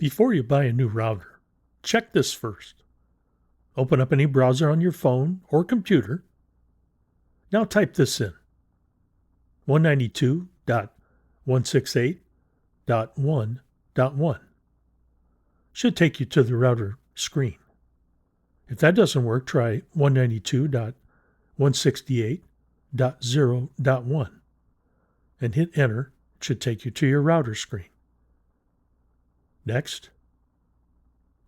Before you buy a new router, check this first. Open up any browser on your phone or computer. Now type this in: 192.168.1.1. Should take you to the router screen. If that doesn't work, try 192.168.0.1 and hit enter. It should take you to your router screen. Next,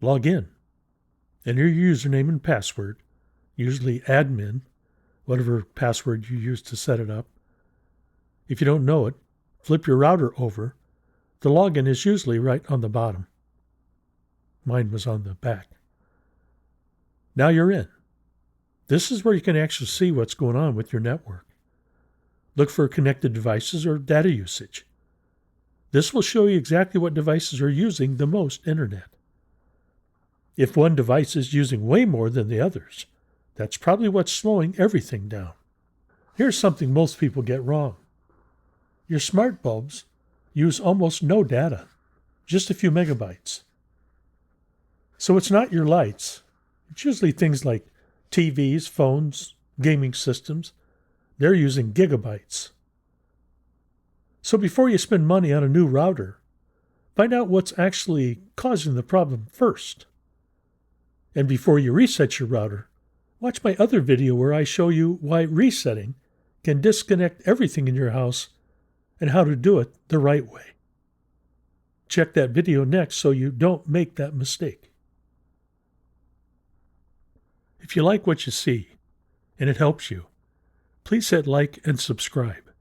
log in. Enter your username and password, usually admin, whatever password you use to set it up. If you don't know it, flip your router over. The login is usually right on the bottom. Mine was on the back. Now you're in. This is where you can actually see what's going on with your network. Look for connected devices or data usage. This will show you exactly what devices are using the most internet. If one device is using way more than the others, that's probably what's slowing everything down. Here's something most people get wrong. Your smart bulbs use almost no data, just a few megabytes. So it's not your lights. It's usually things like TVs, phones, gaming systems. They're using gigabytes. So before you spend money on a new router, find out what's actually causing the problem first. And before you reset your router, watch my other video where I show you why resetting can disconnect everything in your house and how to do it the right way. Check that video next so you don't make that mistake. If you like what you see and it helps you, please hit like and subscribe.